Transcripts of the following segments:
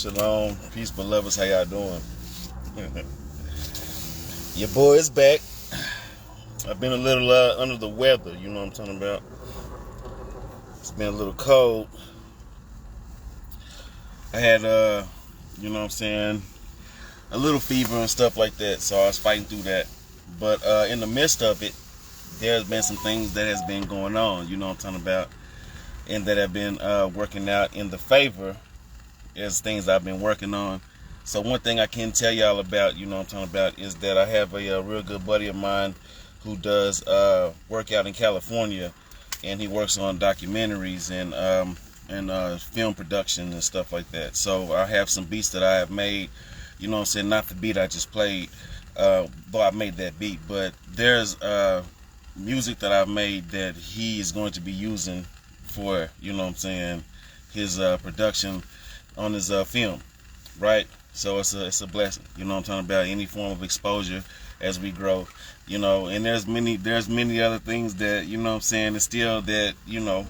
Shalom, peace, beloveds. How y'all doing? Your boy is back. I've been a little under the weather, you know what I'm talking about. It's been a little cold. I had, you know what I'm saying, a little fever and stuff like that, so I was fighting through that. But in the midst of it, there's been some things that has been going on, you know what I'm talking about, and that have been working out in the favor as things I've been working on. So one thing I can tell y'all about, you know what I'm talking about, is that I have a real good buddy of mine who does work out in California, and he works on documentaries and film production and stuff like that. So I have some beats that I have made, you know what I'm saying, not the beat I just played, though I made that beat, but there's music that I've made that he is going to be using for, you know what I'm saying, his production on his film, right? So it's a blessing, you know what I'm talking about, any form of exposure as we grow, you know. And there's many other things that, you know what I'm saying, it's still that, you know,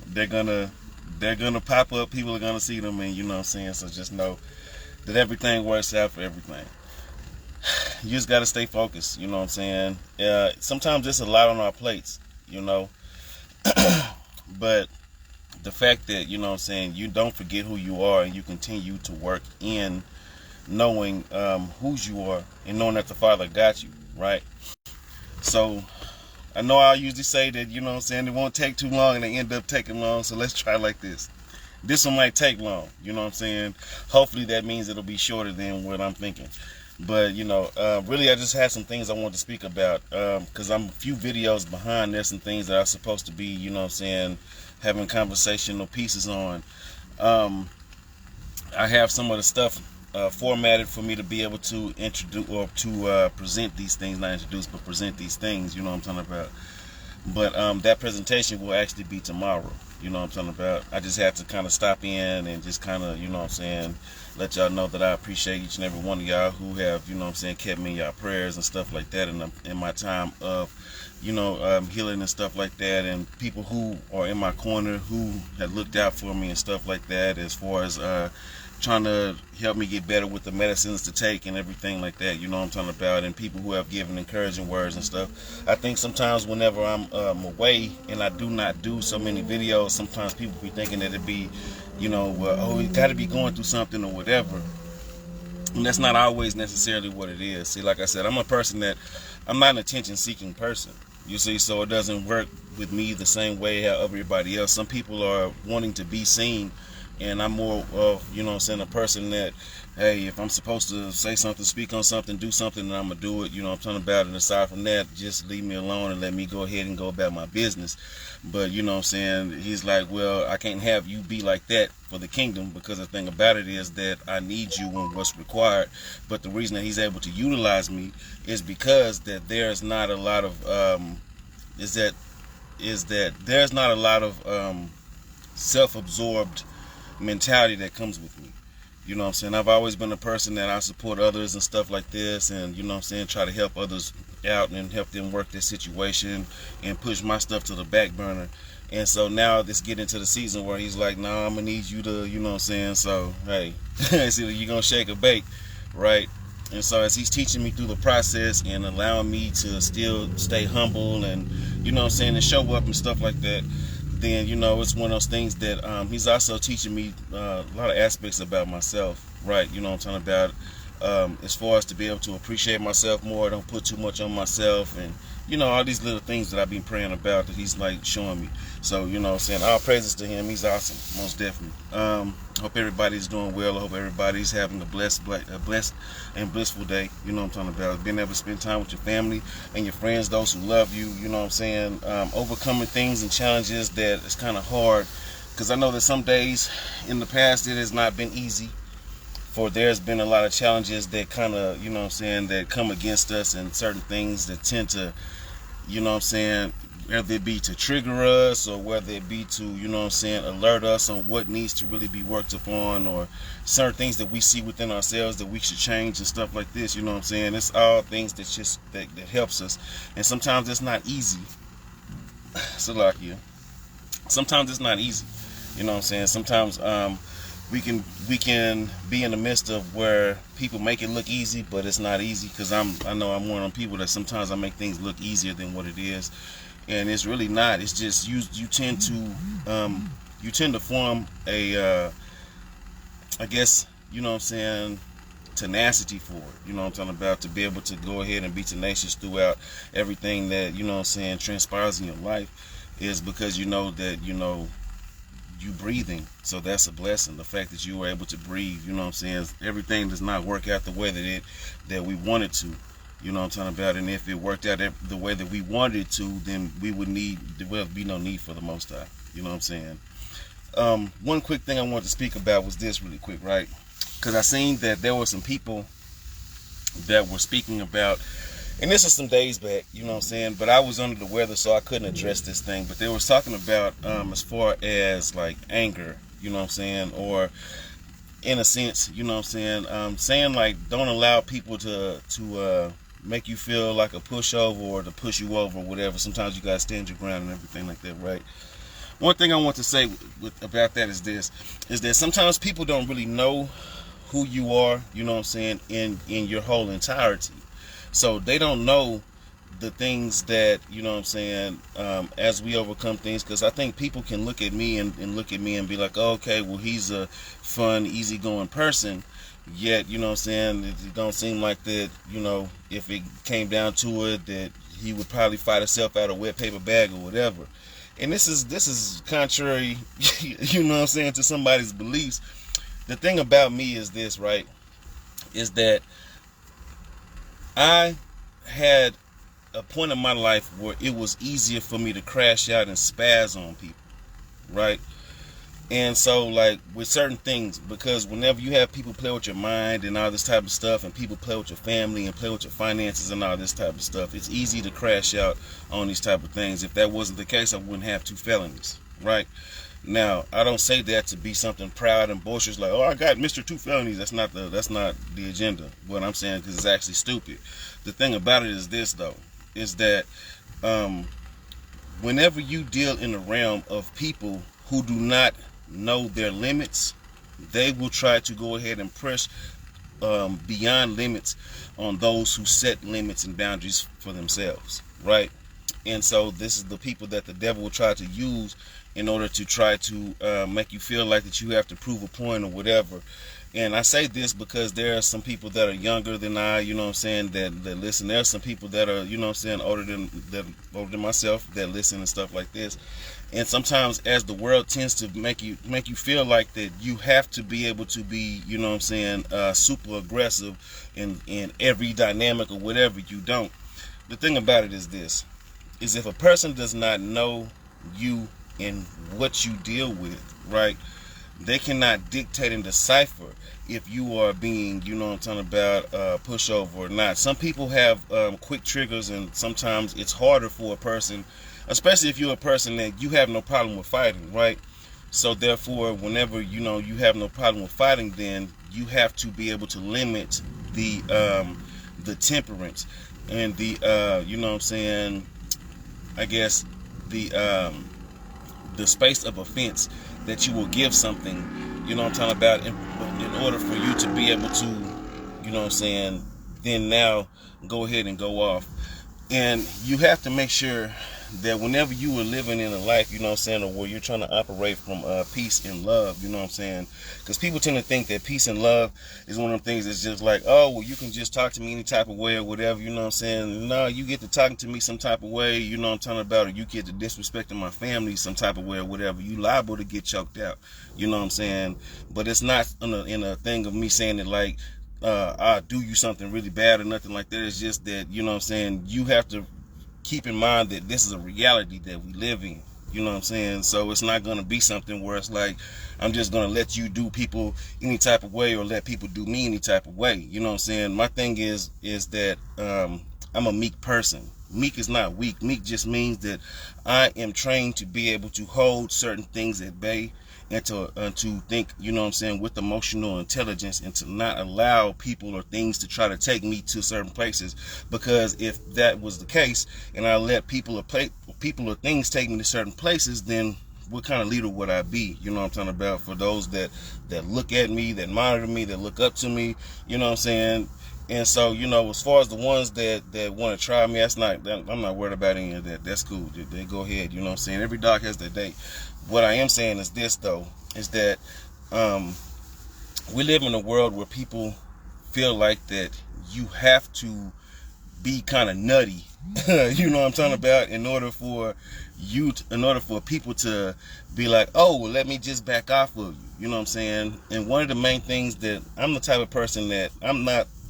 they're gonna pop up, people are gonna see them, and you know what I'm saying, so just know that everything works out for everything. You just gotta stay focused, you know what I'm saying. Sometimes it's a lot on our plates, you know, but the fact that, you know what I'm saying, you don't forget who you are, and you continue to work in knowing whose you are, and knowing that the Father got you, right? So I know I usually say that, you know what I'm saying, it won't take too long, and they end up taking long, so let's try like this. This one might take long, you know what I'm saying. Hopefully that means it'll be shorter than what I'm thinking. But, you know, really I just had some things I wanted to speak about, because I'm a few videos behind. There's some things that are supposed to be, you know what I'm saying, having conversational pieces on. I have some of the stuff formatted for me to be able to introduce or to present these things, not introduce, but present these things, you know what I'm talking about. But that presentation will actually be tomorrow, you know what I'm talking about. I just have to kind of stop in and just kind of, you know what I'm saying, let y'all know that I appreciate each and every one of y'all who have, you know what I'm saying, kept me in y'all prayers and stuff like that in my time of, you know, healing and stuff like that, and people who are in my corner who have looked out for me and stuff like that, as far as trying to help me get better with the medicines to take and everything like that, you know what I'm talking about, and people who have given encouraging words and stuff. I think sometimes whenever I'm away and I do not do so many videos, sometimes people be thinking that it'd be, you know, oh, you gotta be going through something or whatever. And that's not always necessarily what it is. See, like I said, I'm a person that, I'm not an attention-seeking person. You see, so it doesn't work with me the same way how everybody else. Some people are wanting to be seen, and I'm more of, you know what I'm saying, a person that, hey, if I'm supposed to say something, speak on something, do something, then I'm going to do it, you know what I'm talking about. And aside from that, just leave me alone and let me go ahead and go about my business. But, you know what I'm saying, he's like, well, I can't have you be like that for the kingdom, because the thing about it is that I need you and what's required. But the reason that he's able to utilize me is because that there's not a lot of, there's not a lot of self-absorbed mentality that comes with me. You know what I'm saying? I've always been a person that I support others and stuff like this, and you know what I'm saying, try to help others out and help them work their situation and push my stuff to the back burner. And so now it's getting to the season where he's like, nah, I'm gonna need you to, you know what I'm saying, so hey, it's either you're gonna shake or bake, right? And so as he's teaching me through the process and allowing me to still stay humble and, you know what I'm saying, and show up and stuff like that, then it's one of those things that he's also teaching me a lot of aspects about myself, right? You know what I'm talking about. As far as to be able to appreciate myself more, don't put too much on myself, and all these little things that I've been praying about that he's like showing me. So I'm saying all praises to him. He's awesome, most definitely. Hope everybody's doing well. I hope everybody's having a blessed and blissful day. You know what I'm talking about. Being able to spend time with your family and your friends, those who love you. You know what I'm saying. Overcoming things and challenges that is kind of hard, because I know that some days in the past it has not been easy. For there's been a lot of challenges that kind of, that come against us, and certain things that tend to, whether it be to trigger us or whether it be to, alert us on what needs to really be worked upon, or certain things that we see within ourselves that we should change and stuff like this. It's all things that helps us. And sometimes it's not easy. Salakia. Sometimes it's not easy. Sometimes we can be in the midst of where people make it look easy, but it's not easy, because I know I'm one of them people that sometimes I make things look easier than what it is, and it's really not. It's just you tend to form a I guess tenacity for it. You know what I'm talking about, to be able to go ahead and be tenacious throughout everything that transpires in your life, is because that you breathing. So that's a blessing. The fact that you were able to breathe, everything does not work out the way that we want it to. You know what I'm talking about? And if it worked out the way that we wanted it to, then there would be no need for the Most High. You know what I'm saying? One quick thing I wanted to speak about was this really quick, right? Because I seen that there were some people that were speaking about, and this is some days back, but I was under the weather, so I couldn't address this thing. But they were talking about as far as like anger, or in a sense, saying like, don't allow people to make you feel like a pushover or to push you over or whatever. Sometimes you gotta stand your ground and everything like that, right? One thing I want to say about that is that sometimes people don't really know who you are, in your whole entirety. So they don't know the things that, as we overcome things, because I think people can look at me and be like, oh, okay, well, he's a fun, easygoing person, yet, it don't seem like that, if it came down to it, that he would probably fight himself out of a wet paper bag or whatever. And this is contrary, to somebody's beliefs. The thing about me is this, right, is that I had a point in my life where it was easier for me to crash out and spaz on people, right? And so, like, with certain things, because whenever you have people play with your mind and all this type of stuff, and people play with your family and play with your finances and all this type of stuff, it's easy to crash out on these type of things. If that wasn't the case, I wouldn't have 2 felonies, right? Now, I don't say that to be something proud and boisterous, like, oh, I got Mr. 2 felonies. That's not the agenda. What I'm saying, because it's actually stupid. The thing about it is this, though, is that whenever you deal in the realm of people who do not know their limits, they will try to go ahead and press beyond limits on those who set limits and boundaries for themselves, right? And so this is the people that the devil will try to use in order to try to make you feel like that you have to prove a point or whatever. And I say this because there are some people that are younger than I, that listen. There are some people that are, older than myself that listen and stuff like this. And sometimes, as the world tends to make you feel like that you have to be able to be, super aggressive in every dynamic or whatever, you don't. The thing about it is this, is if a person does not know you and what you deal with, right, they cannot dictate and decipher if you are being, pushover or not. Some people have quick triggers, and sometimes it's harder for a person, especially if you're a person that you have no problem with fighting, right? So therefore, whenever you have no problem with fighting, then you have to be able to limit the temperance and the I guess the space of offense that you will give something, in order for you to be able to, then now go ahead and go off. And you have to make sure that whenever you were living in a life, you know what I'm saying, or where you're trying to operate from peace and love, you know what I'm saying, because people tend to think that peace and love is one of them things that's just like, oh, well, you can just talk to me any type of way or whatever, you know what I'm saying. No, you get to talking to me some type of way, you know what I'm talking about, or you get to disrespecting my family some type of way or whatever, you liable to get choked out, you know what I'm saying. But it's not in a thing of me saying it like I do you something really bad or nothing like that. It's just that, you know what I'm saying, you have to keep in mind that this is a reality that we live in, you know what I'm saying. So it's not going to be something where it's like I'm just going to let you do people any type of way or let people do me any type of way, you know what I'm saying. My thing is that I'm a meek person. Meek is not weak. Meek just means that I am trained to be able to hold certain things at bay and to think, you know what I'm saying, with emotional intelligence, and to not allow people or things to try to take me to certain places. Because if that was the case and I let people or things take me to certain places, then what kind of leader would I be? You know what I'm talking about? For those that look at me, that monitor me, that look up to me, you know what I'm saying. And so, you know, as far as the ones that want to try me, I'm not worried about any of that. That's cool. They go ahead, you know what I'm saying. Every dog has their day. What I am saying is this, though, is that we live in a world where people feel like that you have to be kind of nutty, you know what I'm talking about, in order for people to be like, oh, well, let me just back off of you, you know what I'm saying. And one of the main things that I'm the type of person that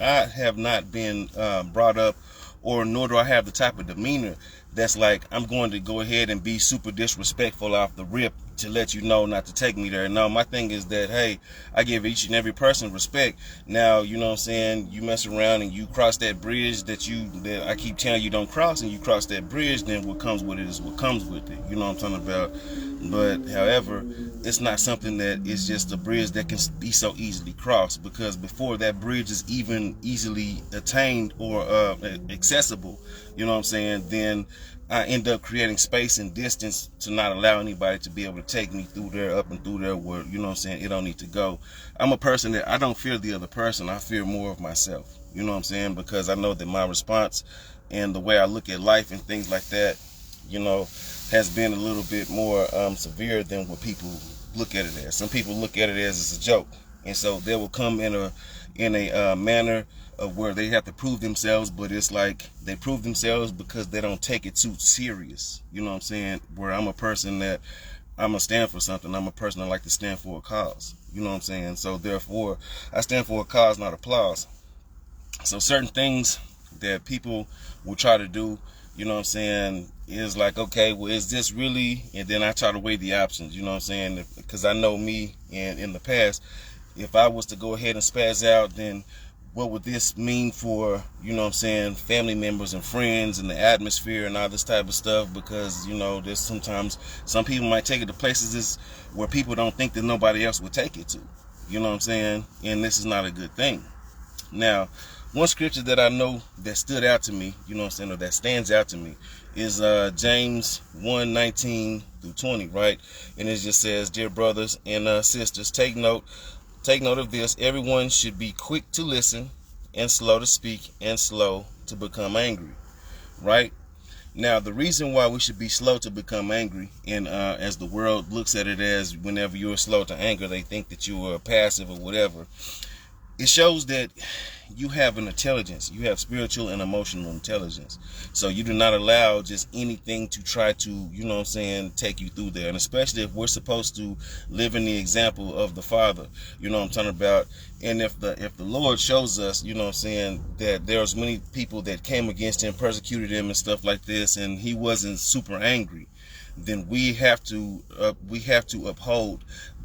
I have not been brought up, or nor do I have the type of demeanor that's like I'm going to go ahead and be super disrespectful off the rip to let you know not to take me there. No, my thing is that, hey, I give each and every person respect. Now, you know what I'm saying, you mess around and you cross that bridge that I keep telling you don't cross, and you cross that bridge, then what comes with it is what comes with it. You know what I'm talking about? But however, it's not something that is just a bridge that can be so easily crossed, because before that bridge is even easily attained or accessible, you know what I'm saying, then I end up creating space and distance to not allow anybody to be able to take me through there, up and through there where, you know what I'm saying, it don't need to go. I'm a person that I don't fear the other person. I fear more of myself, you know what I'm saying, because I know that my response and the way I look at life and things like that, you know, has been a little bit more severe than what people look at it as. Some people look at it as it's a joke, and so they will come in a manner of where they have to prove themselves, but it's like they prove themselves because they don't take it too serious, you know what I'm saying. Where I'm a person that I'm gonna stand for something. I'm a person that like to stand for a cause, you know what I'm saying. So therefore I stand for a cause, not applause. So certain things that people will try to do, you know what I'm saying, is like, okay, well, is this really? And then I try to weigh the options, you know what I'm saying, because I know me, and in the past, if I was to go ahead and spaz out, then what would this mean for, you know what I'm saying, family members and friends and the atmosphere and all this type of stuff? Because, you know, there's sometimes some people might take it to places where people don't think that nobody else would take it to, you know what I'm saying, and this is not a good thing. Now, one scripture that I know that stood out to me, you know what I'm saying, or that stands out to me, is James 1:19-20, right? And it just says, dear brothers and sisters, take note of this. Everyone should be quick to listen and slow to speak and slow to become angry, right? Now, the reason why we should be slow to become angry, and as the world looks at it as whenever you're slow to anger, they think that you are passive or whatever. It shows that you have an intelligence. You have spiritual and emotional intelligence. So you do not allow just anything to try to, you know what I'm saying, take you through there. And especially if we're supposed to live in the example of the Father, you know what I'm talking about. And if the Lord shows us, you know what I'm saying, that there's many people that came against him, persecuted him and stuff like this, and he wasn't super angry, then we have to uphold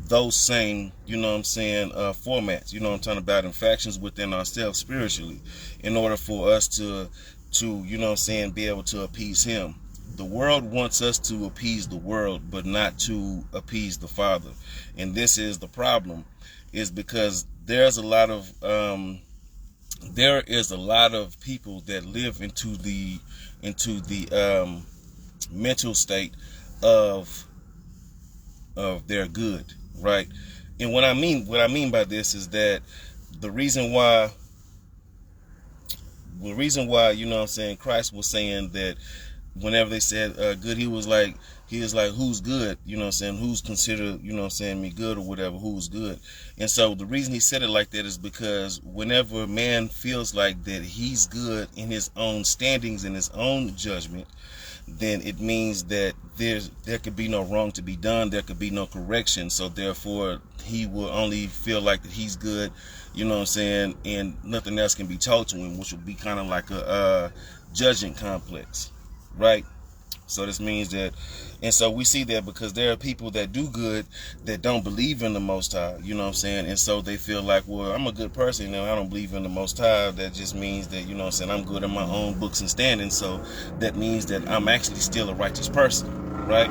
those same, you know what I'm saying, formats, you know what I'm talking about, and factions within ourselves spiritually, in order for us to you know what I'm saying, be able to appease him. The world wants us to appease the world, but not to appease the Father. And this is the problem, is because there is a lot of people that live into the mental state of their good, right? And what I mean by this is that the reason why, you know what I'm saying, Christ was saying that whenever they said good, he was like, who's good? You know what I'm saying? Who's considered, you know what I'm saying, me good or whatever, who's good? And so the reason he said it like that is because whenever a man feels like that he's good in his own standings, in his own judgment, then it means that there could be no wrong to be done, there could be no correction. So therefore he will only feel like that he's good, you know what I'm saying, and nothing else can be told to him, which would be kind of like a judging complex, right? So this means that, and so we see that because there are people that do good that don't believe in the Most High, you know what I'm saying? And so they feel like, well, I'm a good person, you know, I don't believe in the Most High. That just means that, you know what I'm saying, I'm good in my own books and standings. So that means that I'm actually still a righteous person, right?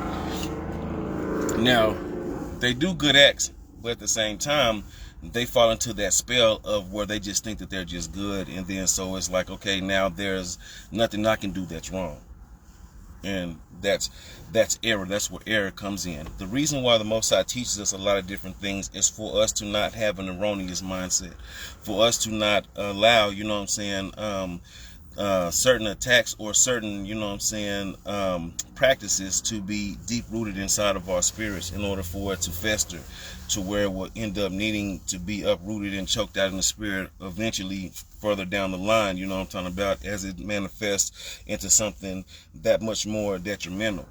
Now, they do good acts, but at the same time, they fall into that spell of where they just think that they're just good. And then so it's like, okay, now there's nothing I can do that's wrong. And that's error. That's where error comes in. The reason why the Most High teaches us a lot of different things is for us to not have an erroneous mindset, for us to not allow, you know what I'm saying, certain attacks or certain, you know what I'm saying, practices to be deep rooted inside of our spirits in order for it to fester to where it will end up needing to be uprooted and choked out in the spirit eventually further down the line, you know what I'm talking about, as it manifests into something that much more detrimental.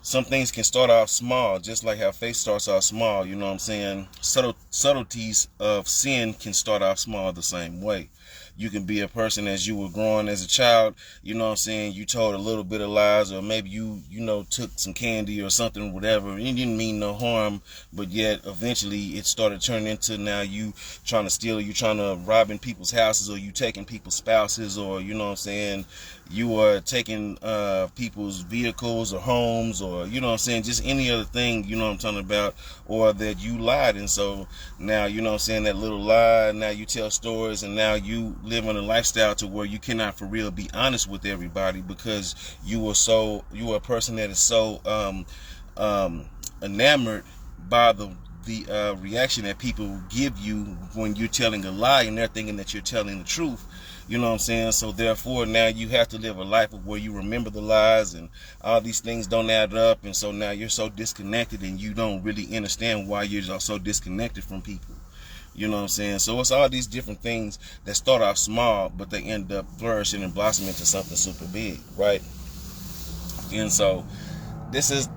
Some things can start off small, just like how faith starts off small, you know what I'm saying. Subtleties of sin can start off small the same way. You can be a person as you were growing as a child, you know what I'm saying, you told a little bit of lies, or maybe you took some candy or something, whatever, and you didn't mean no harm, but yet eventually it started turning into now you trying to steal, you trying to robbing people's houses, or you taking people's spouses, or you know what I'm saying, you are taking people's vehicles or homes, or you know what I'm saying, just any other thing, you know what I'm talking about, or that you lied. And so now, you know what I'm saying, that little lie, now you tell stories, and now you live in a lifestyle to where you cannot for real be honest with everybody because you are a person that is so enamored by the reaction that people give you when you're telling a lie, and they're thinking that you're telling the truth. You know what I'm saying? So therefore now you have to live a life of where you remember the lies and all these things don't add up. And so now you're so disconnected and you don't really understand why you're so disconnected from people. You know what I'm saying? So it's all these different things that start off small, but they end up flourishing and blossoming into something super big, right? And so this is,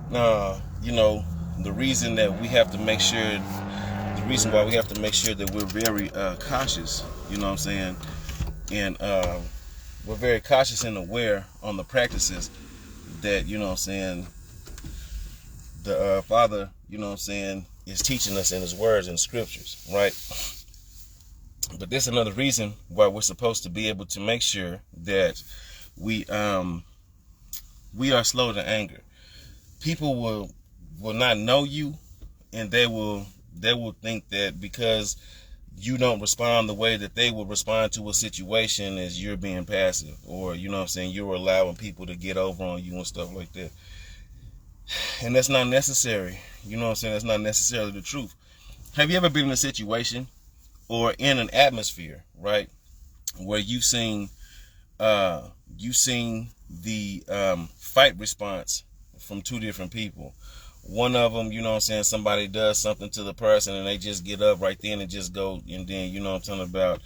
you know, the reason that we have to make sure, the reason why we have to make sure that we're very cautious, you know what I'm saying? And we're very cautious and aware on the practices that, you know what I'm saying, the Father, you know what I'm saying, is teaching us in his words and scriptures, right? But there's another reason why we're supposed to be able to make sure that we are slow to anger. People will not know you, and they will think that because you don't respond the way that they will respond to a situation as you're being passive, or you know what I'm saying, you're allowing people to get over on you and stuff like that. And that's not necessary. You know what I'm saying? That's not necessarily the truth. Have you ever been in a situation or in an atmosphere, right, where you've seen the fight response from two different people? One of them, you know what I'm saying, somebody does something to the person and they just get up right then and just go, and then, you know what I'm talking about.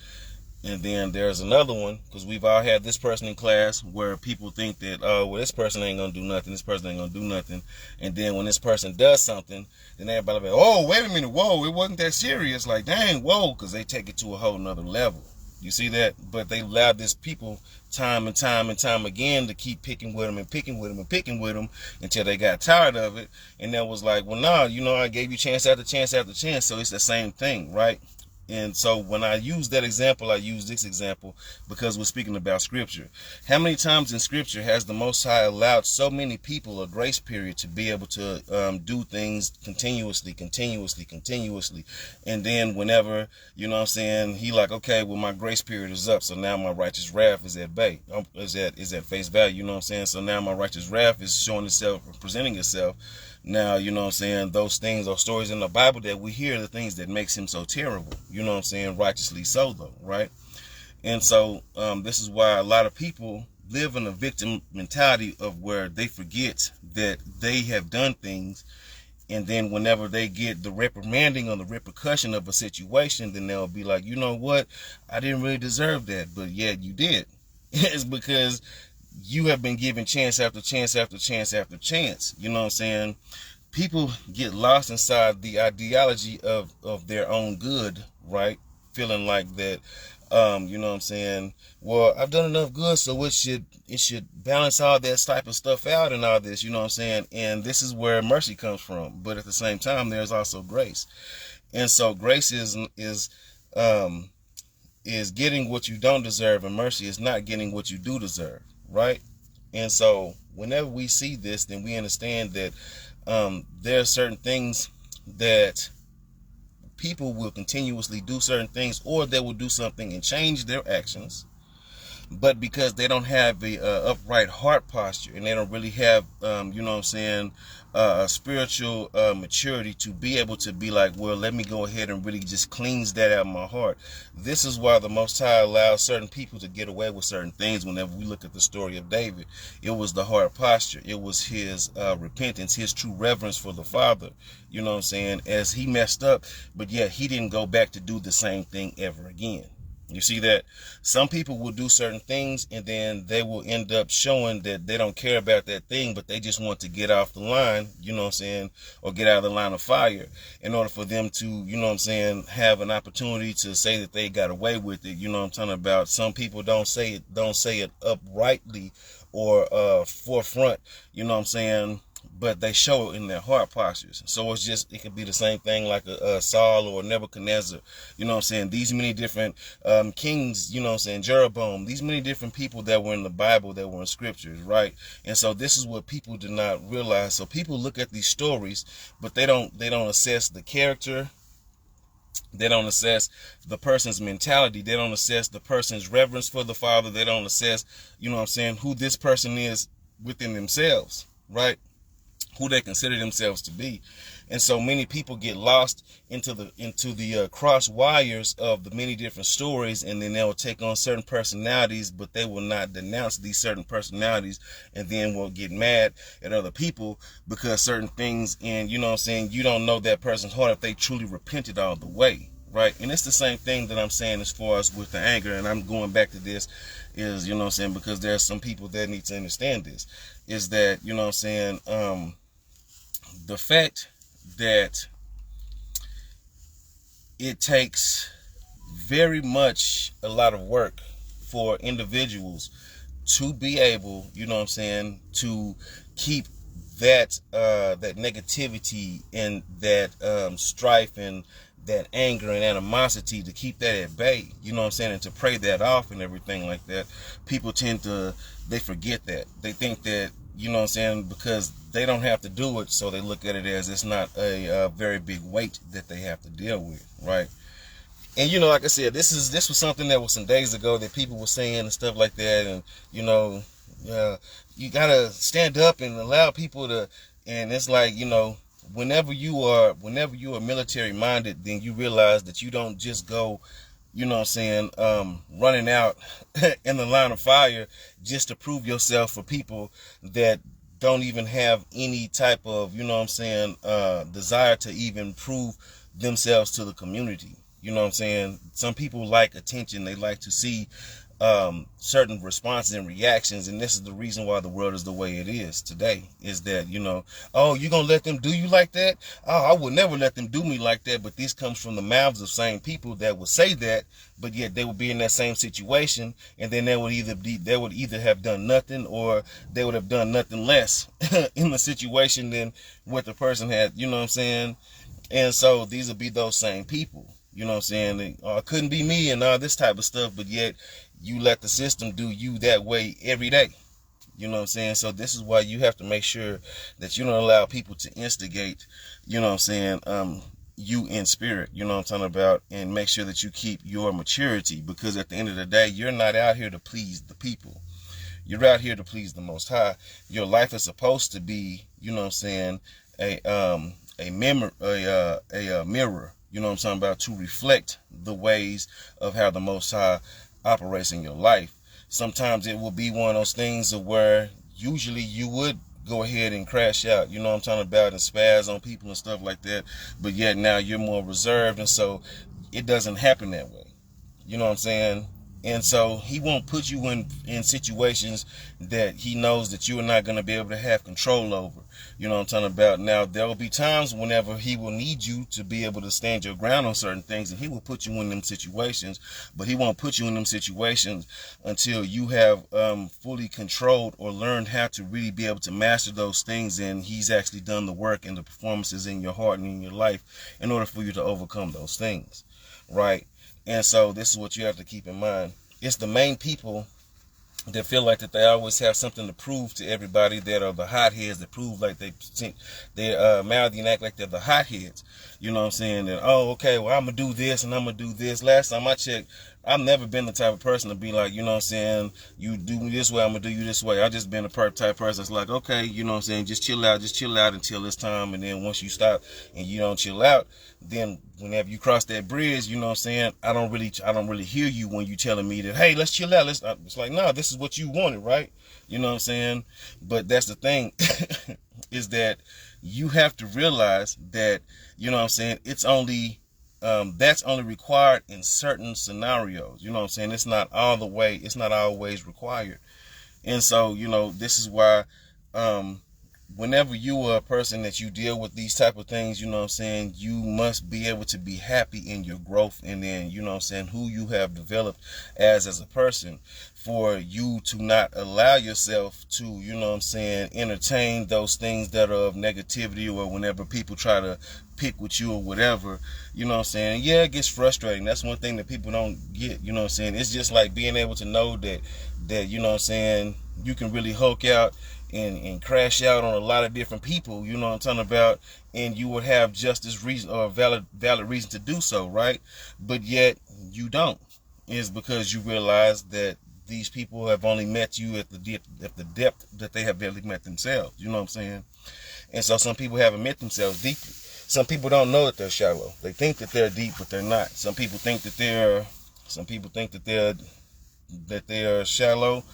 And then there's another one, because we've all had this person in class where people think that, oh, well, this person ain't going to do nothing, this person ain't going to do nothing. And then when this person does something, then everybody be like, oh, wait a minute, whoa, it wasn't that serious. Like, dang, whoa, because they take it to a whole nother level. You see that? But they allow this people time and time and time again to keep picking with them and picking with them and picking with them until they got tired of it. And that was like, well, no, you know, I gave you chance after chance after chance. So it's the same thing, right? And so when I use that example, I use this example because we're speaking about scripture. How many times in scripture has the Most High allowed so many people a grace period to be able to do things continuously? And then whenever, you know what I'm saying, he like, okay, well, my grace period is up. So now my righteous wrath is at bay, is at face value. You know what I'm saying? So now my righteous wrath is showing itself, presenting itself. Now, you know what I'm saying, those things, those stories in the Bible that we hear, the things that makes him so terrible, you know what I'm saying, righteously so though, right? And so this is why a lot of people live in a victim mentality of where they forget that they have done things, and then whenever they get the reprimanding or the repercussion of a situation, then they'll be like, you know what, I didn't really deserve that, but yeah, you did. It's because you have been given chance after chance after chance after chance. You know what I'm saying? People get lost inside the ideology of their own good, right? Feeling like that, you know what I'm saying? Well, I've done enough good, so it should balance all that type of stuff out and all this, you know what I'm saying? And this is where mercy comes from. But at the same time, there's also grace. And so grace is getting what you don't deserve, and mercy is not getting what you do deserve, right? And so whenever we see this, then we understand that there are certain things that people will continuously do certain things, or they will do something and change their actions, but because they don't have a upright heart posture, and they don't really have you know what I'm saying, a spiritual maturity to be able to be like, well, let me go ahead and really just cleanse that out of my heart. This is why the Most High allows certain people to get away with certain things. Whenever we look at the story of David, it was the heart posture, it was his repentance, his true reverence for the Father, you know what I'm saying, as he messed up, but yet he didn't go back to do the same thing ever again. You see that some people will do certain things, and then they will end up showing that they don't care about that thing, but they just want to get off the line, you know what I'm saying, or get out of the line of fire in order for them to, you know what I'm saying, have an opportunity to say that they got away with it. You know what I'm talking about? Some people don't say it uprightly or forefront, you know what I'm saying, but they show it in their heart postures. So it could be the same thing like a Saul or Nebuchadnezzar, you know what I'm saying, these many different kings, you know what I'm saying, Jeroboam, these many different people that were in the Bible, that were in scriptures, right? And so this is what people do not realize. So people look at these stories, but they don't assess the character. They don't assess the person's mentality. They don't assess the person's reverence for the Father. They don't assess, you know what I'm saying, who this person is within themselves, right? Who they consider themselves to be. And so many people get lost into the cross wires of the many different stories, and then they'll take on certain personalities, but they will not denounce these certain personalities, and then will get mad at other people because certain things, and you know what I'm saying, you don't know that person's heart if they truly repented all the way, right? And it's the same thing that I'm saying as far as with the anger, and I'm going back to this, is, you know what I'm saying, because there are some people that need to understand this, is that, you know what I'm saying, the fact that it takes very much a lot of work for individuals to be able, you know what I'm saying, to keep that that negativity and that strife and that anger and animosity, to keep that at bay, you know what I'm saying, and to pray that off and everything like that. People they forget that. They think that, you know what I'm saying, because they don't have to do it, so they look at it as it's not a very big weight that they have to deal with, right? And, you know, like I said, this was something that was some days ago that people were saying and stuff like that, and, you know, you gotta stand up and allow people to, and it's like, you know, whenever you are military minded, then you realize that you don't just go, you know what I'm saying, running out in the line of fire just to prove yourself for people that don't even have any type of, you know what I'm saying, desire to even prove themselves to the community. You know what I'm saying? Some people like attention. They like to see certain responses and reactions, and this is the reason why the world is the way it is today, is that, you know, oh, you gonna let them do you like that? Oh, I would never let them do me like that. But this comes from the mouths of same people that would say that, but yet they would be in that same situation, and then they would either have done nothing, or they would have done nothing less in the situation than what the person had, you know what I'm saying? And so these would be those same people, you know what I'm saying? It couldn't be me and all this type of stuff, but yet you let the system do you that way every day. You know what I'm saying? So this is why you have to make sure that you don't allow people to instigate, you know what I'm saying, you in spirit, you know what I'm talking about, and make sure that you keep your maturity, because at the end of the day, you're not out here to please the people. You're out here to please the Most High. Your life is supposed to be, you know what I'm saying, a mirror, you know what I'm talking about, to reflect the ways of how the Most High operates in your life. sometimes it will be one of those things of where usually you would go ahead and crash out, you know what I'm talking about, and spaz on people and stuff like that, but yet now you're more reserved, and so it doesn't happen that way. You know what I'm saying? And so he won't put you in situations that he knows that you are not going to be able to have control over. You know what I'm talking about? Now, there will be times whenever he will need you to be able to stand your ground on certain things, and he will put you in them situations, but he won't put you in them situations until you have fully controlled or learned how to really be able to master those things, and he's actually done the work and the performances in your heart and in your life in order for you to overcome those things, right? And so this is what you have to keep in mind. It's the main people that feel like that they always have something to prove to everybody, that are the hotheads, that prove like they're mouthy and act like they're the hotheads. You know what I'm saying? That, oh, okay, well, I'm going to do this and I'm going to do this. Last time I checked, I've never been the type of person to be like, you know what I'm saying, you do me this way, I'm going to do you this way. I just been a type of person that's like, okay, you know what I'm saying, just chill out until it's time. And then once you stop and you don't chill out, then whenever you cross that bridge, you know what I'm saying, I don't really hear you when you telling me that, hey, let's chill out. It's like, no, this is what you wanted, right? You know what I'm saying? But that's the thing is that you have to realize that, you know what I'm saying, it's only that's only required in certain scenarios. You know what I'm saying? It's not always required. And so, you know, this is why whenever you are a person that you deal with these type of things, you know what I'm saying, you must be able to be happy in your growth, and then, you know what I'm saying, who you have developed as a person, for you to not allow yourself to, you know what I'm saying, entertain those things that are of negativity, or whenever people try to pick with you or whatever, you know what I'm saying. Yeah, it gets frustrating. That's one thing that people don't get, you know what I'm saying. It's just like being able to know that you know what I'm saying, you can really hulk out and crash out on a lot of different people, you know what I'm talking about, and you would have just as reason or valid reason to do so, right? But yet you don't. Is because you realize that these people have only met you at the depth that they have barely met themselves, you know what I'm saying. And so some people haven't met themselves deeply. Some people don't know that they're shallow. They think that they're deep, but they're not. Some people think that they're shallow,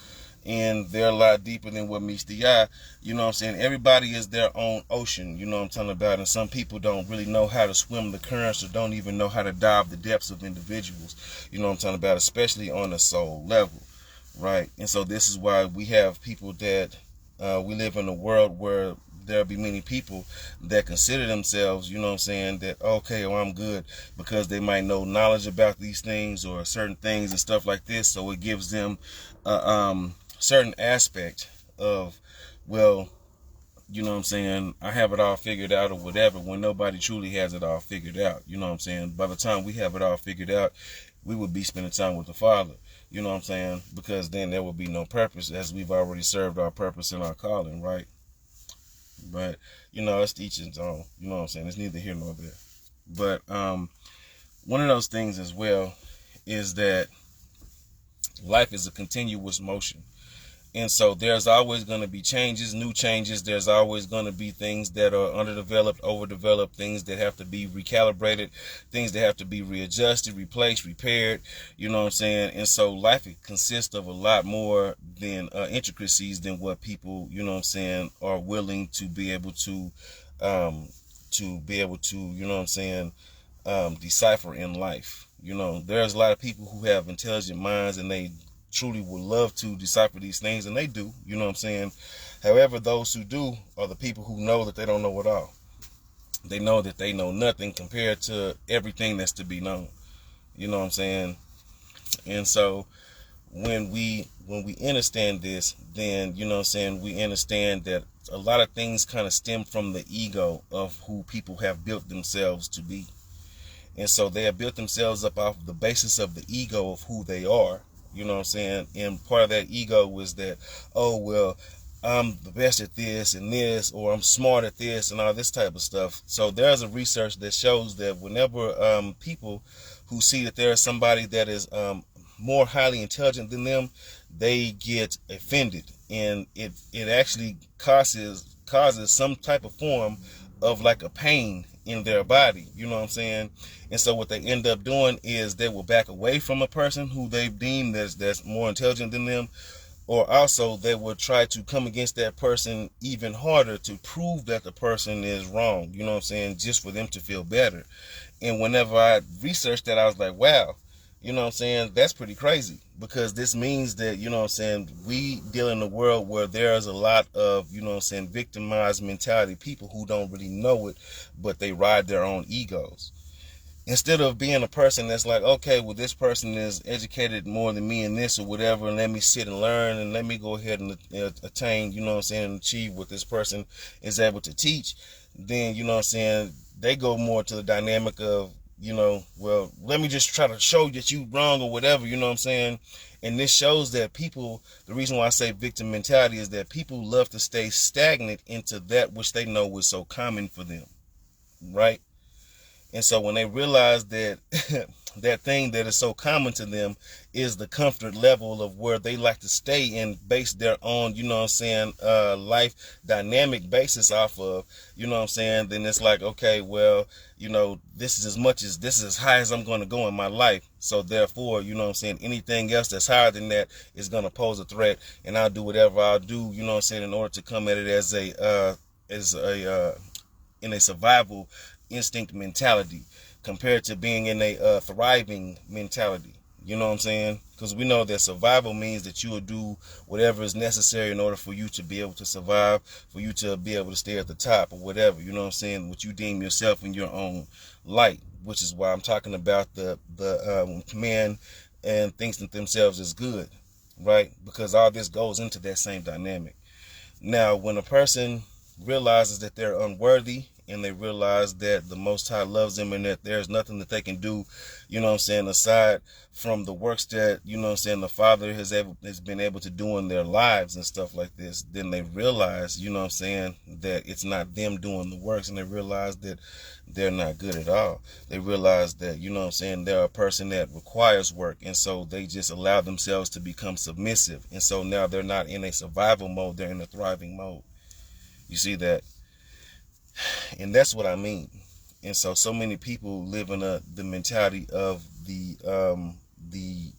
and they're a lot deeper than what meets the eye. You know what I'm saying? Everybody is their own ocean, you know what I'm talking about, and some people don't really know how to swim the currents, or don't even know how to dive the depths of individuals, you know what I'm talking about, especially on a soul level, right? And so this is why we have people that we live in a world where there'll be many people that consider themselves, you know what I'm saying, that, okay, well, I'm good, because they might know knowledge about these things or certain things and stuff like this. So it gives them certain aspect of, well, you know what I'm saying, I have it all figured out or whatever, when nobody truly has it all figured out. You know what I'm saying? By the time we have it all figured out, we would be spending time with the Father. You know what I'm saying? Because then there will be no purpose, as we've already served our purpose and our calling, right? But, you know, it's each its own. You know what I'm saying? It's neither here nor there. But one of those things as well is that life is a continuous motion. And so there's always going to be changes, new changes. There's always going to be things that are underdeveloped, overdeveloped, things that have to be recalibrated, things that have to be readjusted, replaced, repaired. You know what I'm saying? And so life consists of a lot more than intricacies than what people, you know what I'm saying, are willing to be able to, you know what I'm saying, decipher in life. You know, there's a lot of people who have intelligent minds, and they truly would love to decipher these things, and they do, you know what I'm saying. However, those who do are the people who know that they don't know it all. They know that they know nothing compared to everything that's to be known, you know what I'm saying. And so when we understand this, then, you know what I'm saying, we understand that a lot of things kind of stem from the ego of who people have built themselves to be. And so they have built themselves up off the basis of the ego of who they are. You know what I'm saying? And part of that ego was that, oh, well, I'm the best at this and this, or I'm smart at this and all this type of stuff. So there's a research that shows that whenever people who see that there's somebody that is more highly intelligent than them, they get offended. And it actually causes some type of form of like a pain in their body, you know what I'm saying? And so what they end up doing is they will back away from a person who they deem that's more intelligent than them, or also they will try to come against that person even harder to prove that the person is wrong, you know what I'm saying, just for them to feel better. And whenever I researched that, I was like, wow, you know what I'm saying, that's pretty crazy, because this means that, you know what I'm saying, we deal in a world where there's a lot of, you know what I'm saying, victimized mentality, people who don't really know it, but they ride their own egos. Instead of being a person that's like, okay, well, this person is educated more than me in this or whatever, and let me sit and learn, and let me go ahead and attain, you know what I'm saying, and achieve what this person is able to teach, then, you know what I'm saying, they go more to the dynamic of, you know, well, let me just try to show that you wrong or whatever, you know what I'm saying? And this shows that people, the reason why I say victim mentality is that people love to stay stagnant into that which they know is so common for them, right? And so when they realize that that thing that is so common to them is the comfort level of where they like to stay and base their own, you know what I'm saying, life dynamic basis off of, you know what I'm saying, then it's like, okay, well, you know, this is as high as I'm going to go in my life. So therefore, you know what I'm saying, anything else that's higher than that is going to pose a threat, and I'll do whatever I'll do, you know what I'm saying, in order to come at it in a survival instinct mentality, compared to being in a thriving mentality. You know what I'm saying? Because we know that survival means that you will do whatever is necessary in order for you to be able to survive, for you to be able to stay at the top or whatever. You know what I'm saying? What you deem yourself in your own light, which is why I'm talking about the man and thinks that themselves is good, right? Because all this goes into that same dynamic. Now, when a person realizes that they're unworthy, and they realize that the Most High loves them, and that there's nothing that they can do, you know what I'm saying, aside from the works that, you know what I'm saying, the Father has been able to do in their lives and stuff like this, then they realize, you know what I'm saying, that it's not them doing the works, and they realize that they're not good at all. They realize that, you know what I'm saying, they're a person that requires work, and so they just allow themselves to become submissive, and so now they're not in a survival mode, they're in a thriving mode. You see that? And that's what I mean. And so many people live in the mentality of the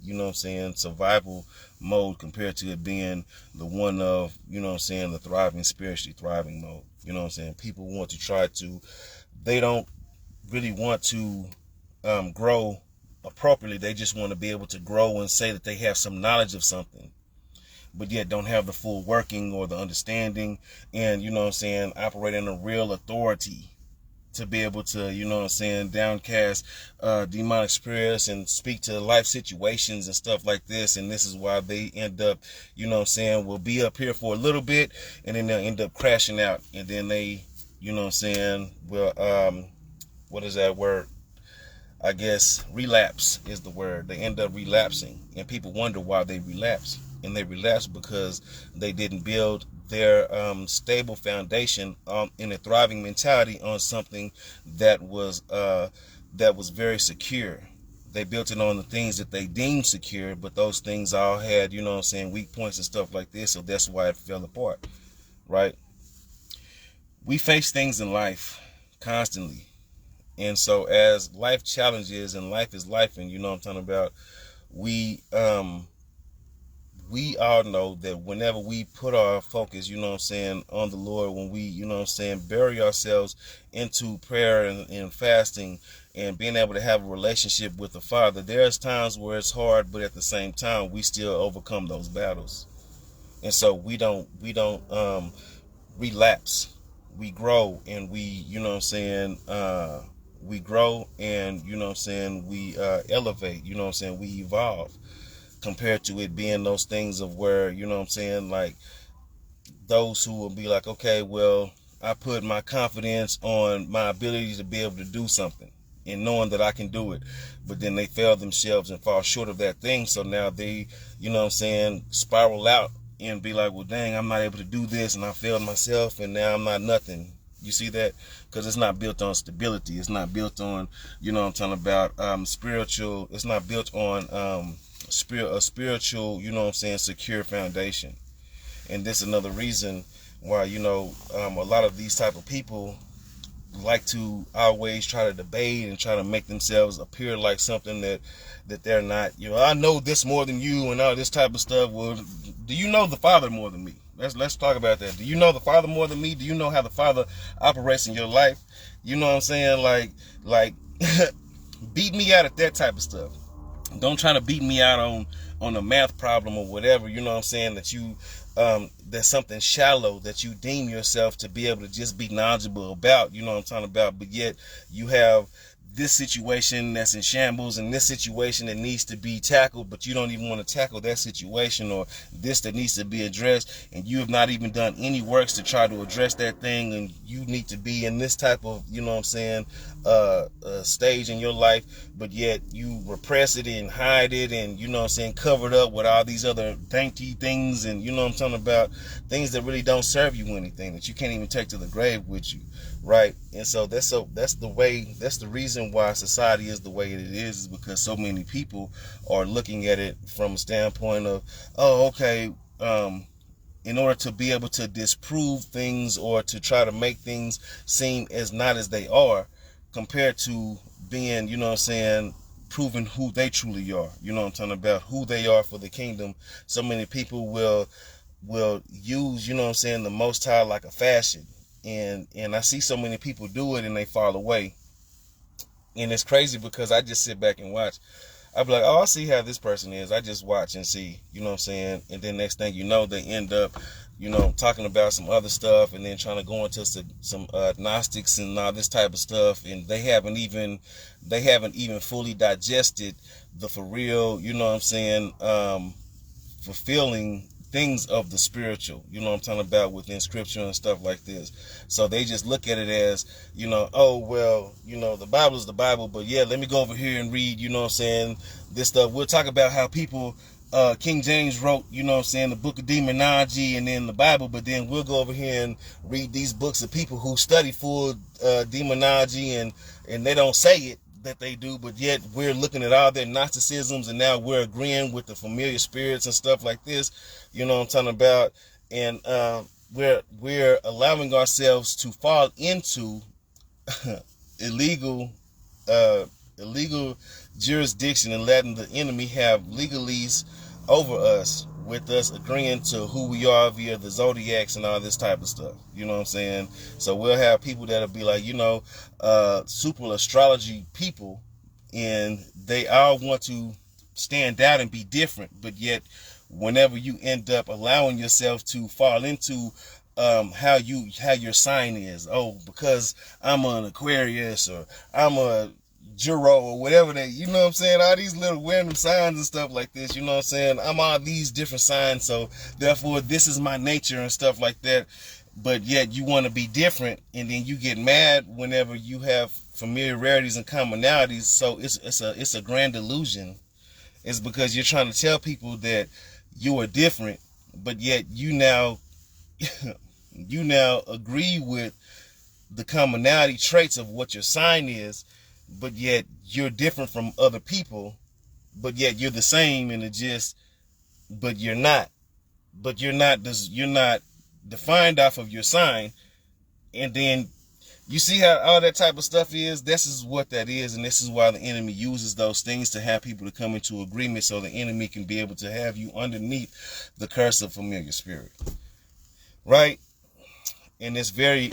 you know what I'm saying, survival mode, compared to it being the one of, you know what I'm saying, the thriving, spiritually thriving mode. You know what I'm saying? People want to they don't really want to grow appropriately. They just want to be able to grow and say that they have some knowledge of something, but yet don't have the full working or the understanding, and, you know what I'm saying, operate in a real authority to be able to, you know what I'm saying, downcast demonic spirits and speak to life situations and stuff like this. And this is why they end up, you know what I'm saying, will be up here for a little bit, and then they'll end up crashing out, and then they, you know what I'm saying, will, what is that word? I guess relapse is the word. They end up relapsing, and people wonder why they relapse. And they relapse because they didn't build their stable foundation in a thriving mentality on something that was very secure. They built it on the things that they deemed secure, but those things all had, you know what I'm saying, weak points and stuff like this, so that's why it fell apart, right? We face things in life constantly. And so as life challenges, and life is life, and you know what I'm talking about, we all know that whenever we put our focus, you know what I'm saying, on the Lord, when we, you know what I'm saying, bury ourselves into prayer and fasting and being able to have a relationship with the Father, there's times where it's hard, but at the same time, we still overcome those battles. And so we don't relapse. We grow, and we, you know what I'm saying, we grow, and, you know what I'm saying, we elevate, you know what I'm saying, we evolve, compared to it being those things of where, you know what I'm saying, like those who will be like, okay, well, I put my confidence on my ability to be able to do something and knowing that I can do it, but then they fail themselves and fall short of that thing. So now they, you know what I'm saying, spiral out and be like, well, dang, I'm not able to do this, and I failed myself, and now I'm not nothing. You see that? Because it's not built on stability. It's not built on, you know what I'm talking about, spiritual. It's not built on a spiritual, you know what I'm saying, secure foundation. And this is another reason why, you know, a lot of these type of people, like to always try to debate and try to make themselves appear like something that they're not. I know this more than you and all this type of stuff. Well, do you know the Father more than me? Let's talk about that. Do you know the Father more than me? Do you know how the Father operates in your life? You know what I'm saying? Like beat me out at that type of stuff. Don't try to beat me out on a math problem or whatever. You know what I'm saying? That you that's something shallow that you deem yourself to be able to just be knowledgeable about. You know what I'm talking about? But yet you have this situation that's in shambles and this situation that needs to be tackled, but you don't even want to tackle that situation, or this that needs to be addressed, and you have not even done any works to try to address that thing, and you need to be in this type of, you know what I'm saying, stage in your life, but yet you repress it and hide it and, you know what I'm saying, cover it up with all these other dainty things, and you know what I'm talking about, things that really don't serve you anything, that you can't even take to the grave with you, right? And so that's the reason why society is the way it is because so many people are looking at it from a standpoint of, oh, okay, in order to be able to disprove things or to try to make things seem as not as they are, compared to being, you know what I'm saying, proving who they truly are, you know what I'm talking about, who they are for the kingdom. So many people will use, you know what I'm saying, the Most High like a fashion. And I see so many people do it and they fall away. And it's crazy because I just sit back and watch. I be like, oh, I see how this person is. I just watch and see, you know what I'm saying? And then next thing you know, they end up, you know, talking about some other stuff and then trying to go into some Gnostics and all this type of stuff. And they haven't even fully digested the for real, you know what I'm saying, fulfilling things of the spiritual, you know what I'm talking about, within scripture and stuff like this. So they just look at it as, you know, oh, well, you know, the Bible is the Bible, but yeah, let me go over here and read, you know what I'm saying, this stuff. We'll talk about how people, King James wrote, you know what I'm saying, the book of demonology and then the Bible, but then we'll go over here and read these books of people who study full demonology and they don't say it that they do, but yet we're looking at all their Gnosticisms and now we're agreeing with the familiar spirits and stuff like this, you know what I'm talking about, and we're allowing ourselves to fall into illegal jurisdiction and letting the enemy have legalese over us, with us agreeing to who we are via the zodiacs and all this type of stuff, you know what I'm saying. So we'll have people that'll be like, you know, super astrology people, and they all want to stand out and be different, but yet whenever you end up allowing yourself to fall into how your sign is, oh, because I'm an Aquarius or I'm a Juro or whatever they, you know what I'm saying, all these little random signs and stuff like this, you know what I'm saying, I'm all these different signs, so therefore this is my nature and stuff like that. But yet you want to be different, and then you get mad whenever you have familiarities and commonalities. So it's a grand illusion. It's because you're trying to tell people that you are different, but yet you now agree with the commonality traits of what your sign is, but yet you're different from other people, but yet you're the same in the gist, but you're not defined off of your sign. And then you see how all that type of stuff is. This is what that is, and this is why the enemy uses those things to have people to come into agreement, so the enemy can be able to have you underneath the curse of familiar spirit, right? And it's very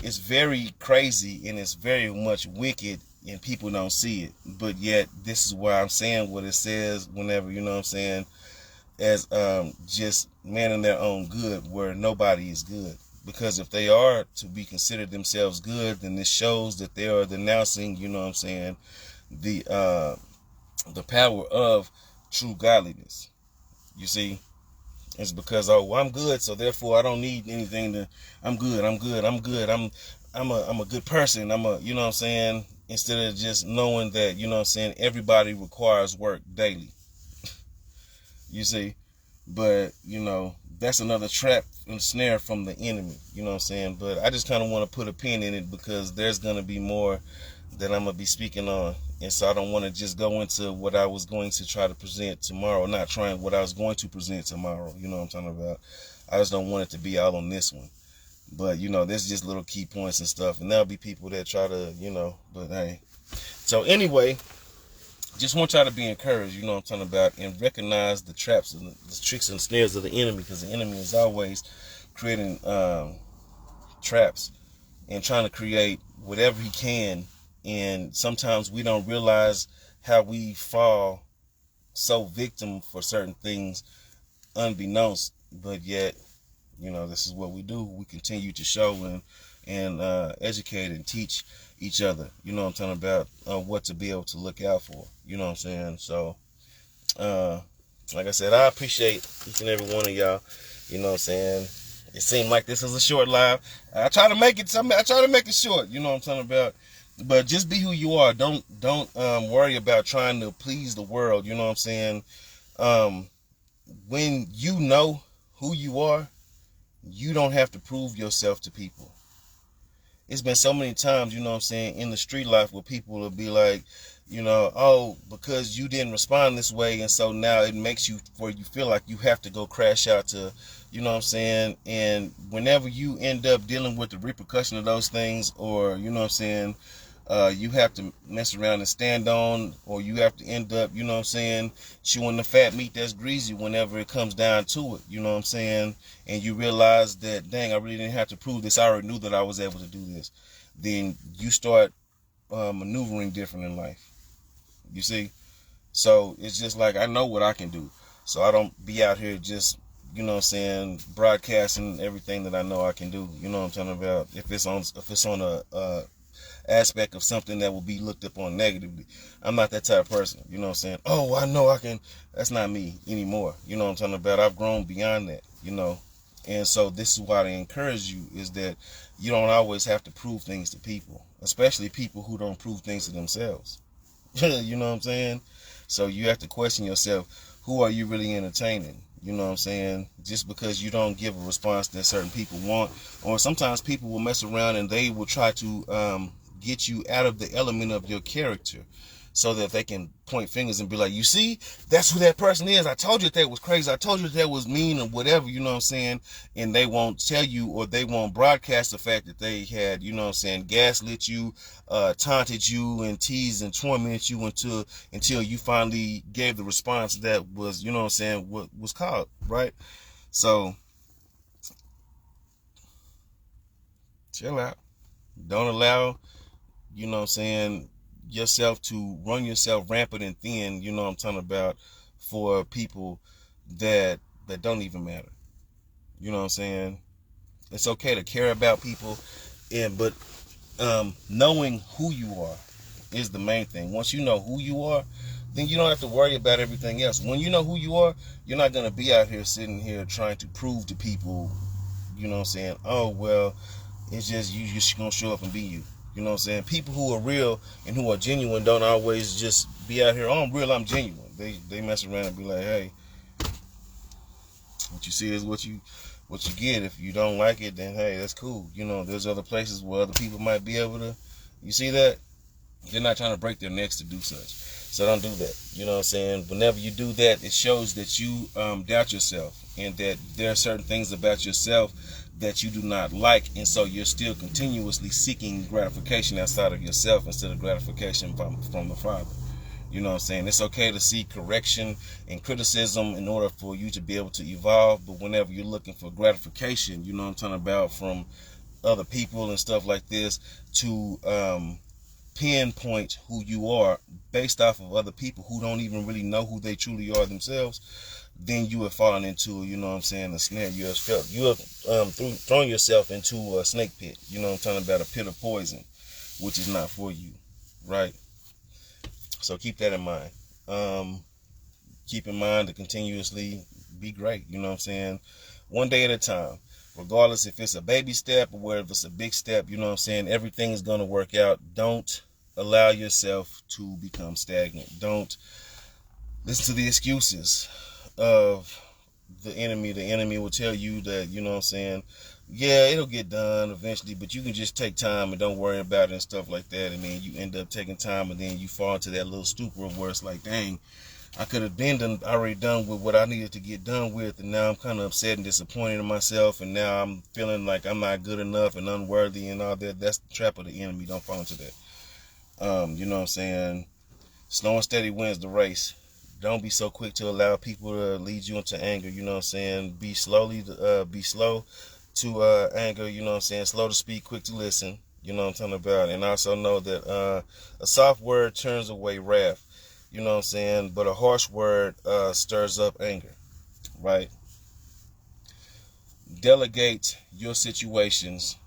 crazy, and it's very much wicked, and people don't see it. But yet this is why I'm saying what it says whenever, you know what I'm saying, as just man in their own good, where nobody is good. Because if they are to be considered themselves good, then this shows that they are denouncing, you know what I'm saying, the power of true godliness. You see, it's because, oh, well, I'm good, so therefore I don't need anything I'm good, I'm a good person, you know what I'm saying, instead of just knowing that, you know what I'm saying, everybody requires work daily. You see, but, you know, that's another trap and snare from the enemy, you know what I'm saying. But I just kind of want to put a pin in it, because there's going to be more that I'm going to be speaking on. And so I don't want to just go into what I was going to try to present tomorrow, what I was going to present tomorrow, you know what I'm talking about. I just don't want it to be all on this one. But, you know, there's just little key points and stuff. And there'll be people that try to, you know, but hey. So anyway, just want y'all to be encouraged, you know what I'm talking about, and recognize the traps and the tricks and snares of the enemy, because the enemy is always creating traps and trying to create whatever he can. And sometimes we don't realize how we fall so victim for certain things unbeknownst, but yet, you know, this is what we do. We continue to show and educate and teach each other, you know what I'm talking about, what to be able to look out for, you know what I'm saying? So, like I said, I appreciate each and every one of y'all, you know what I'm saying? It seemed like this is a short live. I try to make it short, you know what I'm talking about? But just be who you are. Don't worry about trying to please the world, you know what I'm saying? When you know who you are, you don't have to prove yourself to people. It's been so many times, you know what I'm saying, in the street life where people will be like, you know, oh, because you didn't respond this way, and so now it makes you, for you feel like you have to go crash out to, you know what I'm saying, and whenever you end up dealing with the repercussion of those things, or, you know what I'm saying, you have to mess around and stand on, or you have to end up, you know what I'm saying, chewing the fat meat that's greasy whenever it comes down to it, you know what I'm saying, and you realize that, dang, I really didn't have to prove this, I already knew that I was able to do this, then you start maneuvering different in life, you see. So it's just like, I know what I can do, so I don't be out here just, you know what I'm saying, broadcasting everything that I know I can do, you know what I'm talking about. If it's on a aspect of something that will be looked upon negatively, I'm not that type of person, you know what I'm saying. Oh, I know I can. That's not me anymore, you know what I'm talking about. I've grown beyond that, you know. And so this is why I encourage you, is that you don't always have to prove things to people, especially people who don't prove things to themselves. You know what I'm saying? So you have to question yourself, who are you really entertaining? You know what I'm saying? Just because you don't give a response that certain people want, or sometimes people will mess around and they will try to get you out of the element of your character, so that they can point fingers and be like, you see, that's who that person is. I told you that was crazy. I told you that was mean, or whatever, you know what I'm saying? And they won't tell you, or they won't broadcast the fact that they had, you know what I'm saying, gaslit you, taunted you, and teased and tormented you until you finally gave the response that was, you know what I'm saying, what was called, right? So, chill out. Don't allow, you know what I'm saying, yourself to run yourself rampant and thin, you know what I'm talking about, for people that don't even matter. You know what I'm saying? It's okay to care about people, but knowing who you are is the main thing. Once you know who you are, then you don't have to worry about everything else. When you know who you are, you're not going to be out here sitting here trying to prove to people, you know what I'm saying, oh, well, it's just you just going to show up and be you. You know what I'm saying? People who are real and who are genuine don't always just be out here, oh, I'm real, I'm genuine. They mess around and be like, hey, what you see is what you get. If you don't like it, then hey, that's cool. You know, there's other places where other people might be able to, you see that? They're not trying to break their necks to do such. So don't do that. You know what I'm saying? Whenever you do that, it shows that you doubt yourself, and that there are certain things about yourself that you do not like, and so you're still continuously seeking gratification outside of yourself instead of gratification from the Father. You know what I'm saying? It's okay to seek correction and criticism in order for you to be able to evolve, but whenever you're looking for gratification, you know what I'm talking about, from other people and stuff like this, to pinpoint who you are based off of other people who don't even really know who they truly are themselves, then you have fallen into, you know what I'm saying, a snare. You have thrown yourself into a snake pit, you know what I'm talking about, a pit of poison, which is not for you, right? So keep that in mind. Keep in mind to continuously be great, you know what I'm saying, one day at a time. Regardless if it's a baby step or whether it's a big step, you know what I'm saying, everything is going to work out. Don't allow yourself to become stagnant. Don't listen to the excuses of the enemy. The enemy will tell you that, you know what I'm saying, yeah, it'll get done eventually, but you can just take time and don't worry about it and stuff like that. And then you end up taking time, and then you fall into that little stupor where it's like, dang, I could have been already done with what I needed to get done with, and now I'm kind of upset and disappointed in myself, and now I'm feeling like I'm not good enough and unworthy and all that. That's the trap of the enemy. Don't fall into that. You know what I'm saying? Slow and steady wins the race. Don't be so quick to allow people to lead you into anger. You know what I'm saying? Be slow to anger. You know what I'm saying? Slow to speak, quick to listen. You know what I'm talking about? And also know that a soft word turns away wrath. You know what I'm saying? But a harsh word stirs up anger, right? Delegate your situations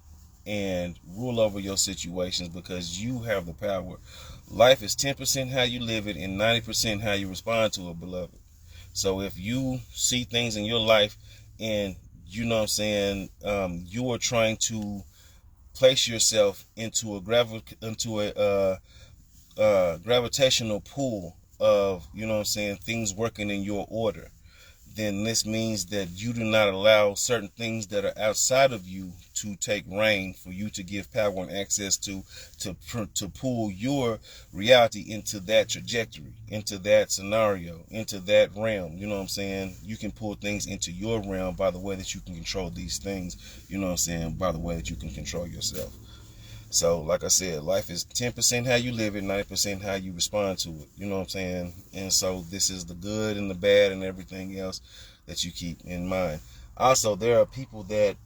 and rule over your situations, because you have the power. Life is 10% how you live it and 90% how you respond to it, beloved. So if you see things in your life and you know what I'm saying, you are trying to place yourself into a gravitational pull of, you know what I'm saying, things working in your order, then this means that you do not allow certain things that are outside of you to take reign for you to give power and access to pull your reality into that trajectory, into that scenario, into that realm. You know what I'm saying? You can pull things into your realm by the way that you can control these things, you know what I'm saying, by the way that you can control yourself. So, like I said, life is 10% how you live it, 90% how you respond to it. You know what I'm saying? And so this is the good and the bad and everything else that you keep in mind. Also, there are people that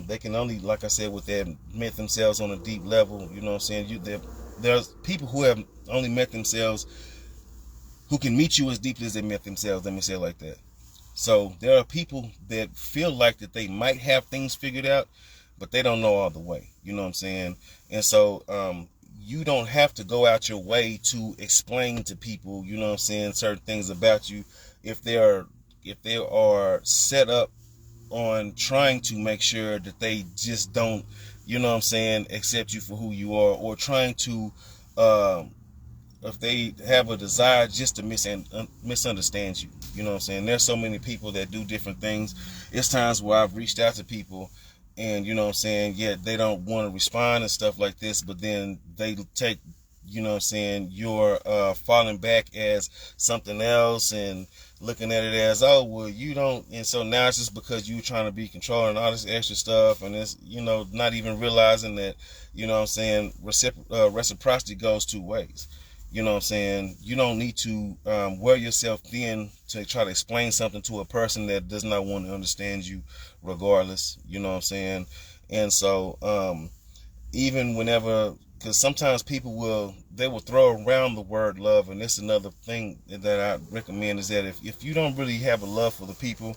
they can only, like I said, with that, met themselves on a deep level. You know what I'm saying? There's people who have only met themselves who can meet you as deeply as they met themselves. Let me say it like that. So there are people that feel like that they might have things figured out, but they don't know all the way. You know what I'm saying? And so you don't have to go out your way to explain to people, you know what I'm saying, certain things about you if they are set up on trying to make sure that they just don't, you know what I'm saying, accept you for who you are, or trying to if they have a desire just to misunderstand you. You know what I'm saying? There's so many people that do different things. It's times where I've reached out to people and, you know what I'm saying, yet they don't want to respond and stuff like this, but then they take, you know what I'm saying, your falling back as something else and looking at it as, oh, well, you don't, and so now it's just because you're trying to be controlling all this extra stuff, and it's, you know, not even realizing that, you know what I'm saying, reciprocity goes two ways. You know what I'm saying? You don't need to wear yourself thin to try to explain something to a person that does not want to understand you regardless. You know what I'm saying? And so even whenever, because sometimes people will throw around the word love, and that's another thing that I recommend, is that if you don't really have a love for the people,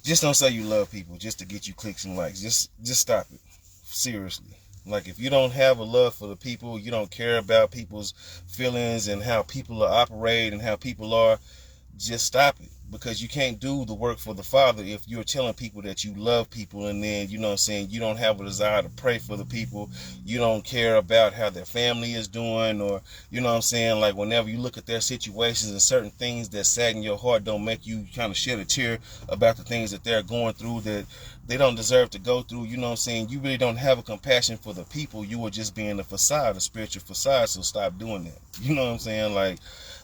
just don't say you love people just to get you clicks and likes. Just stop it. Seriously. Like, if you don't have a love for the people, you don't care about people's feelings and how people operate and how people are, just stop it. Because you can't do the work for the Father if you're telling people that you love people, and then, you know what I'm saying, you don't have a desire to pray for the people. You don't care about how their family is doing, or, you know what I'm saying, like, whenever you look at their situations and certain things that sadden your heart don't make you kind of shed a tear about the things that they're going through that they don't deserve to go through. You know what I'm saying? You really don't have a compassion for the people. You are just being a facade, a spiritual facade, so stop doing that. You know what I'm saying? Like,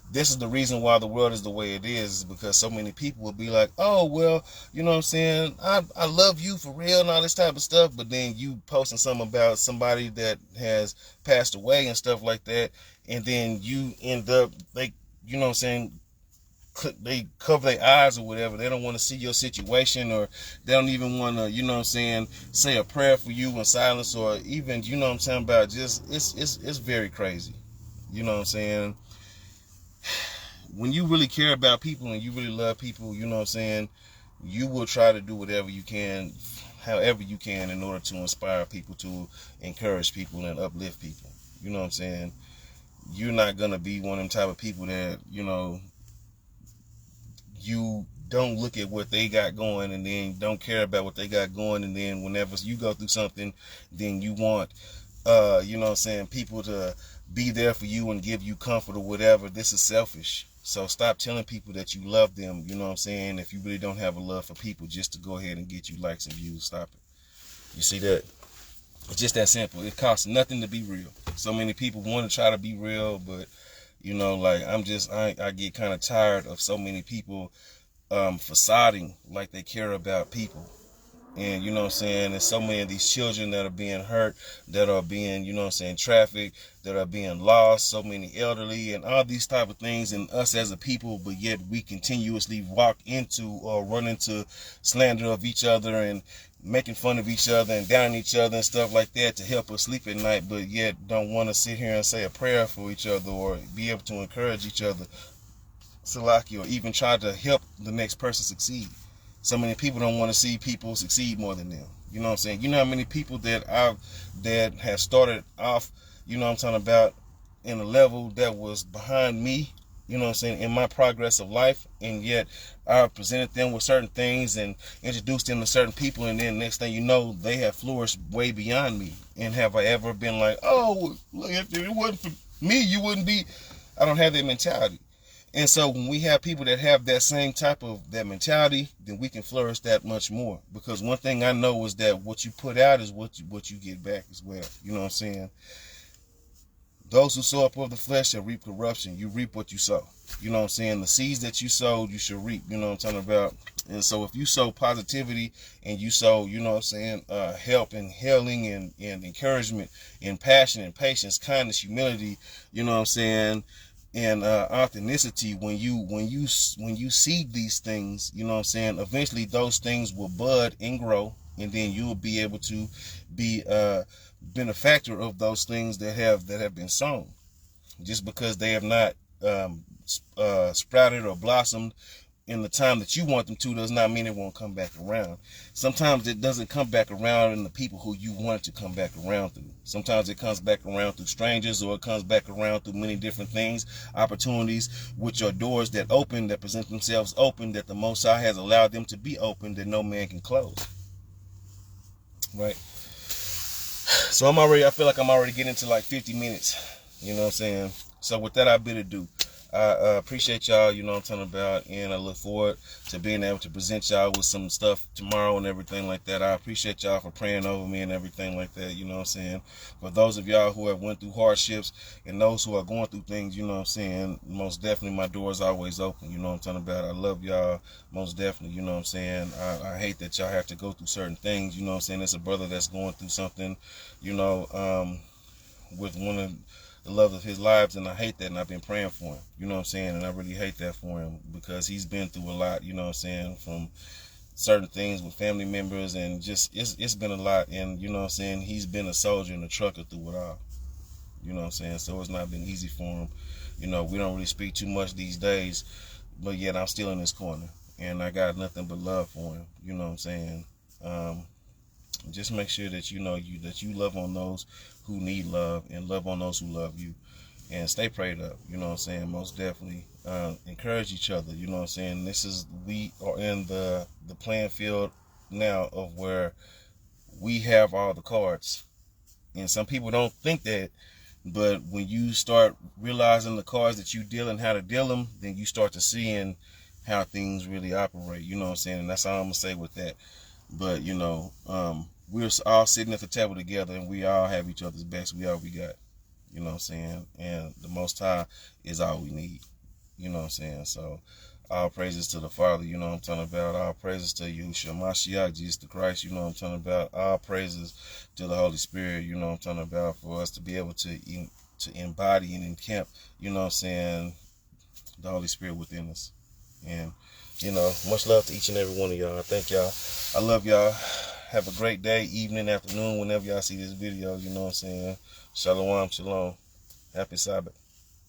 this is the reason why the world is the way it is because so many people will be like, oh, well, you know what I'm saying, I love you for real and all this type of stuff, but then you posting something about somebody that has passed away and stuff like that, and then you end up, like, you know what I'm saying, they cover their eyes or whatever. They don't want to see your situation, or they don't even want to, you know what I'm saying, say a prayer for you in silence, or even, you know what I'm saying, about just, it's very crazy. You know what I'm saying? When you really care about people and you really love people, you know what I'm saying, you will try to do whatever you can, however you can, in order to inspire people, to encourage people and uplift people. You know what I'm saying? You're not going to be one of them type of people that, you know, you don't look at what they got going and then don't care about what they got going, and then whenever you go through something, then you want, you know what I'm saying, people to be there for you and give you comfort or whatever. This is selfish. So stop telling people that you love them, you know what I'm saying, if you really don't have a love for people, just to go ahead and get you likes and views. Stop it. You see that? It's just that simple. It costs nothing to be real. So many people want to try to be real, but You know, like I get kind of tired of so many people facading like they care about people. And you know what I'm saying, there's so many of these children that are being hurt, that are being, you know what I'm saying, trafficked, that are being lost, so many elderly and all these type of things, and us as a people, but yet we continuously walk into or run into slander of each other and making fun of each other and downing each other and stuff like that to help us sleep at night, but yet don't want to sit here and say a prayer for each other or be able to encourage each other, Salaki, or even try to help the next person succeed. So many people don't want to see people succeed more than them. You know what I'm saying? You know how many people that have started off, you know what I'm talking about, in a level that was behind me, you know what I'm saying, in my progress of life, and yet I presented them with certain things and introduced them to certain people, and then next thing you know, they have flourished way beyond me. And have I ever been like, oh, look, if it wasn't for me, you wouldn't be? I don't have that mentality. And so when we have people that have that same type of that mentality, then we can flourish that much more. Because one thing I know is that what you put out is what you get back as well. You know what I'm saying? Those who sow up of the flesh shall reap corruption. You reap what you sow. You know what I'm saying? The seeds that you sowed, you should reap. You know what I'm talking about? And so if you sow positivity and you sow, you know what I'm saying, help and healing and encouragement and passion and patience, kindness, humility, you know what I'm saying, and authenticity, when you seed these things, you know what I'm saying, eventually those things will bud and grow, and then you'll be able to be a benefactor of those things that have been sown. Just because they have not sprouted or blossomed in the time that you want them to does not mean it won't come back around. Sometimes it doesn't come back around in the people who you want it to come back around through. Sometimes it comes back around through strangers, or it comes back around through many different things, opportunities, which are doors that open, that present themselves open, that the Most High has allowed them to be open, that no man can close. Right? So I feel like I'm already getting to like 50 minutes. You know what I'm saying? So with that, I bid adieu. I appreciate y'all, you know what I'm talking about, and I look forward to being able to present y'all with some stuff tomorrow and everything like that. I appreciate y'all for praying over me and everything like that, you know what I'm saying. For those of y'all who have went through hardships and those who are going through things, you know what I'm saying, most definitely my door is always open, you know what I'm talking about. I love y'all, most definitely, you know what I'm saying. I hate that y'all have to go through certain things, you know what I'm saying. It's a brother that's going through something, you know, with one of the love of his lives, and I hate that, and I've been praying for him, you know what I'm saying, and I really hate that for him, because he's been through a lot, you know what I'm saying, from certain things with family members, and just, it's been a lot, and you know what I'm saying, he's been a soldier and a trucker through it all, you know what I'm saying, so it's not been easy for him, you know, we don't really speak too much these days, but yet I'm still in his corner, and I got nothing but love for him, you know what I'm saying. Just make sure that you know that you love on those who need love, and love on those who love you, and stay prayed up, you know what I'm saying, most definitely. Encourage each other, you know what I'm saying. We are in the playing field now of where we have all the cards, and some people don't think that, but when you start realizing the cards that you deal and how to deal them, then you start to seeing how things really operate, you know what I'm saying, and that's all I'm gonna say with that. But you know, we're all sitting at the table together, and we all have each other's backs. We all we got, you know what I'm saying, and the Most High is all we need, you know what I'm saying. So all praises to the Father, you know what I'm talking about. All praises to Yahushua Mashiach, Jesus the Christ, you know what I'm talking about. All praises to the Holy Spirit, you know what I'm talking about, for us to be able to embody and encamp, you know what I'm saying, the Holy Spirit within us. And you know, much love to each and every one of y'all. I thank y'all. I love y'all. Have a great day, evening, afternoon, whenever y'all see this video, you know what I'm saying. Shalom, shalom. Happy Sabbath.